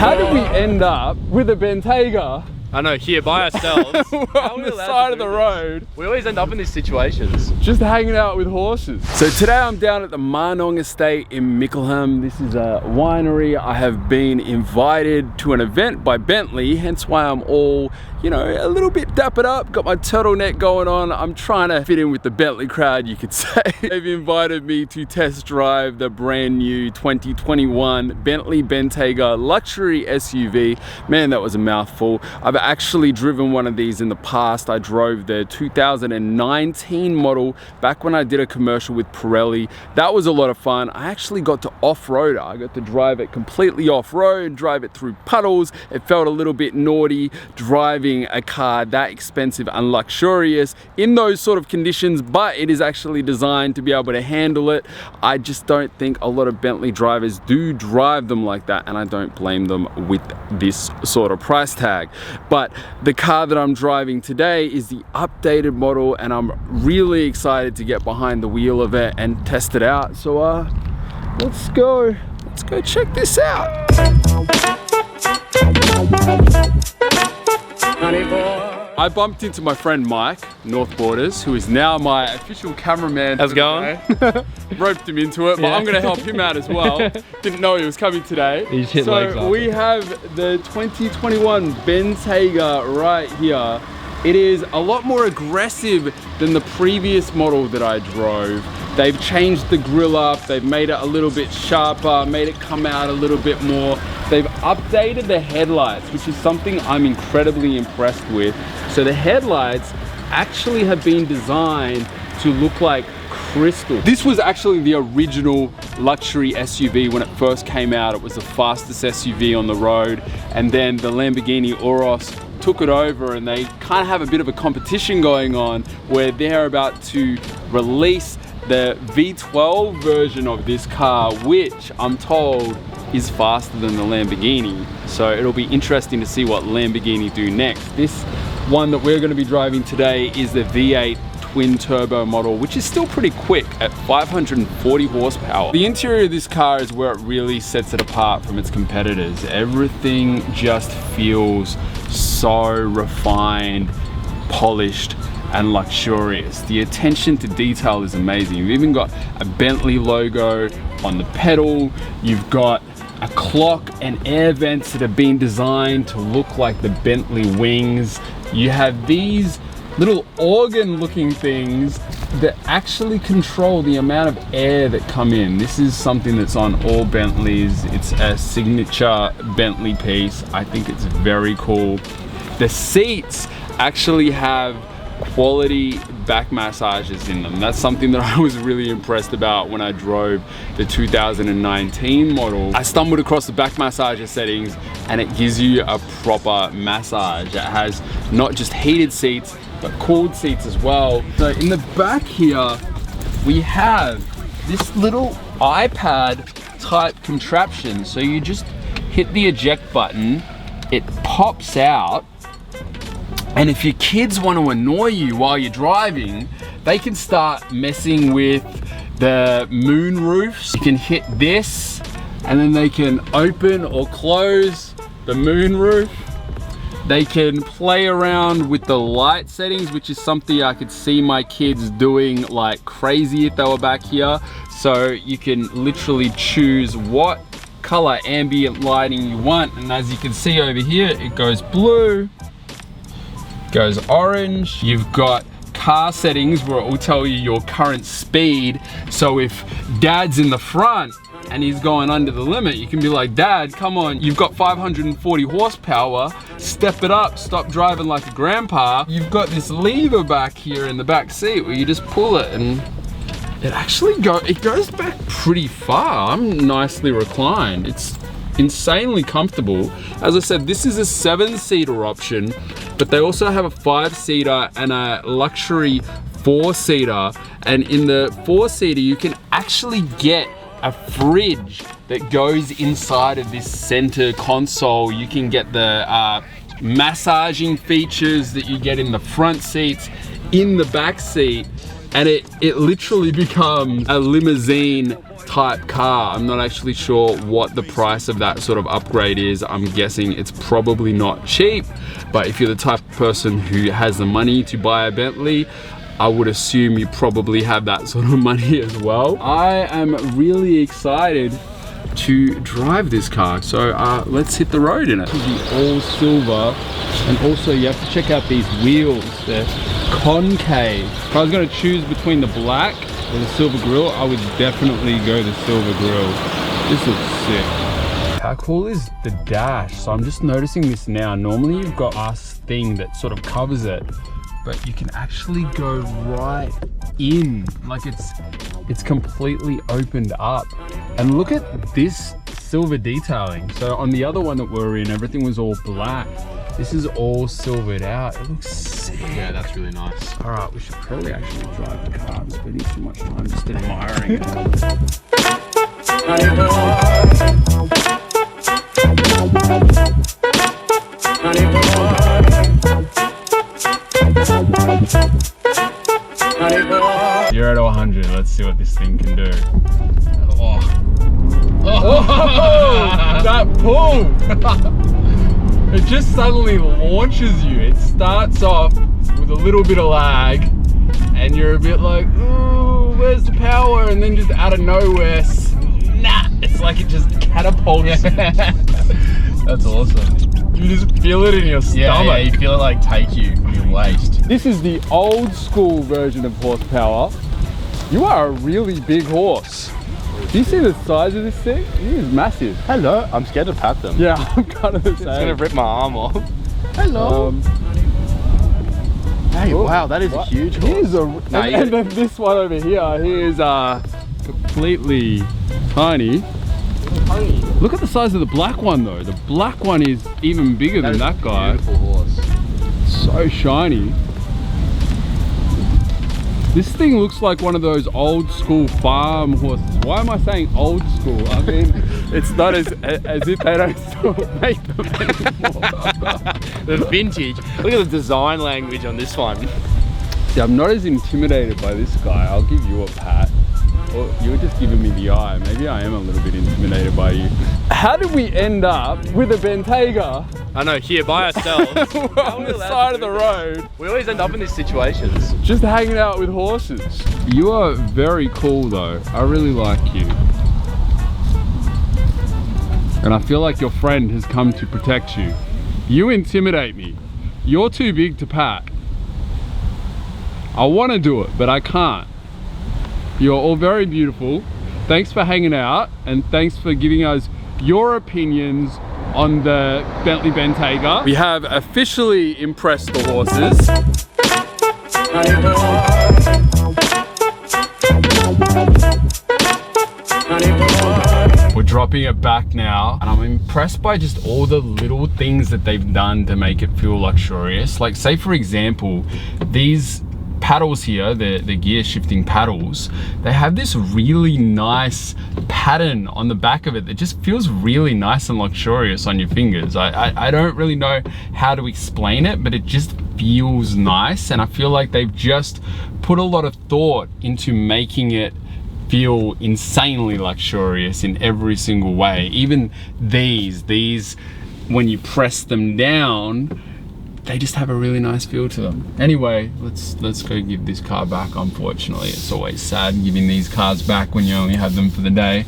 How did we end up with a Bentayga? I know, here by ourselves. On the side of the road. We always end up in these situations. Just hanging out with horses. So today I'm down at the Marnong Estate in Mickleham. This is a winery. I have been invited to an event by Bentley, hence why I'm all, you know, a little bit dappered up. Got my turtleneck going on. I'm trying to fit in with the Bentley crowd, you could say. They've invited me to test drive the brand new 2021 Bentley Bentayga luxury SUV. Man, that was a mouthful. I've actually driven one of these in the past. I drove the 2019 model back when I did a commercial with Pirelli. That was a lot of fun. I actually got to off-road. I got to drive it completely off-road, drive it through puddles. It felt a little bit naughty driving a car that expensive and luxurious in those sort of conditions, but it is actually designed to be able to handle it. I just don't think a lot of Bentley drivers do drive them like that, and I don't blame them with this sort of price tag. But the car that I'm driving today is the updated model, and I'm really excited to get behind the wheel of it and test it out. So let's go check this out. I bumped into my friend Mike, North Borders, who is now my official cameraman. How's it going? Roped him into it, but I'm gonna help him out as well. Didn't know he was coming today. He's hit legs so up. We have the 2021 Bentayga right here. It is a lot more aggressive than the previous model that I drove. They've changed the grille up, they've made it a little bit sharper, made it come out a little bit more. They've updated the headlights, which is something I'm incredibly impressed with. So the headlights actually have been designed to look like crystal. This was actually the original luxury SUV when it first came out. It was the fastest SUV on the road, and then the Lamborghini Urus took it over, and they kind of have a bit of a competition going on where they're about to release the V12 version of this car, which I'm told is faster than the Lamborghini. So it'll be interesting to see what Lamborghini do next. This one that we're going to be driving today is the V8 twin turbo model, which is still pretty quick at 540 horsepower. The interior of this car is where it really sets it apart from its competitors. Everything just feels so refined, polished, and luxurious. The attention to detail is amazing. You've even got a Bentley logo on the pedal. You've got a clock and air vents that have been designed to look like the Bentley wings. You have these little organ looking things that actually control the amount of air that come in. This is something that's on all Bentleys. It's a signature Bentley piece. I think it's very cool. The seats actually have quality back massages in them. That's something that I was really impressed about when I drove the 2019 model. I stumbled across the back massager settings, and it gives you a proper massage. It has not just heated seats, but cooled seats as well. So in the back here, we have this little iPad type contraption. So you just hit the eject button, it pops out, and if your kids want to annoy you while you're driving, they can start messing with the moon roofs. You can hit this, and then they can open or close the moon roof. They can play around with the light settings, which is something I could see my kids doing like crazy if they were back here. So you can literally choose what color ambient lighting you want. And as you can see over here, it goes blue, goes orange. You've got car settings where it will tell you your current speed. So if dad's in the front and he's going under the limit, you can be like, Dad, come on, you've got 540 horsepower, step it up, stop driving like a grandpa. You've got this lever back here in the back seat where you just pull it, and it actually goes back pretty far. I'm nicely reclined. It's insanely comfortable. As I said, this is a 7-seater option, but they also have a 5-seater and a luxury 4-seater. And in the 4-seater, you can actually get a fridge that goes inside of this center console. You can get the massaging features that you get in the front seats in the back seat, and it literally becomes a limousine type car. I'm not actually sure what the price of that sort of upgrade is. I'm guessing it's probably not cheap, but if you're the type of person who has the money to buy a Bentley, I would assume you probably have that sort of money as well. I am really excited to drive this car, so let's hit the road in it. This is the all silver, and also you have to check out these wheels. They're concave. If I was going to choose between the black or the silver grille, I would definitely go the silver grille. This looks sick. How cool is the dash? So I'm just noticing this now. Normally you've got this thing that sort of covers it, but you can actually go right in, like it's completely opened up. And look at this silver detailing. So on the other one that we're in, everything was all black. This is all silvered out. It looks sick. Yeah, that's really nice. All right, we should probably actually drive the car. I'm spending too much time just admiring it. Zero to 100. Let's see what this thing can do. Oh, that pull! It just suddenly launches you. It starts off with a little bit of lag, and you're a bit like, ooh, where's the power? And then just out of nowhere, snap! It's like it just catapults. That's awesome. You just feel it in your stomach. Yeah, you feel it like take you in your waist. This is the old school version of horsepower. You are a really big horse. Do you see the size of this thing? It is massive. Hello. I'm scared to pat them. Yeah, I'm kind of the same. It's gonna rip my arm off. Hello. Hey, wow, that is a huge horse. Here's and then this one over here, he is completely tiny. Look at the size of the black one though. The black one is even bigger than that guy. Beautiful horse. So shiny. This thing looks like one of those old school farm horses. Why am I saying old school? I mean, it's not as if they don't still make them anymore. The vintage. Look at the design language on this one. See, I'm not as intimidated by this guy. I'll give you a pat. Or you were just giving me the eye. Maybe I am a little bit intimidated by you. How did we end up with a Bentayga? I know, here by ourselves. On the side of the road. We always end up in these situations. Just hanging out with horses. You are very cool though. I really like you. And I feel like your friend has come to protect you. You intimidate me. You're too big to pat. I want to do it, but I can't. You're all very beautiful. Thanks for hanging out, and thanks for giving us your opinions on the Bentley Bentayga. We have officially impressed the horses. We're dropping it back now, and I'm impressed by just all the little things that they've done to make it feel luxurious. Like, say for example, these paddles here, the gear shifting paddles, they have this really nice pattern on the back of it that just feels really nice and luxurious on your fingers. I don't really know how to explain it, but it just feels nice, and I feel like they've just put a lot of thought into making it feel insanely luxurious in every single way. Even these when you press them down, they just have a really nice feel to them. Anyway, let's go give this car back. Unfortunately, it's always sad giving these cars back when you only have them for the day.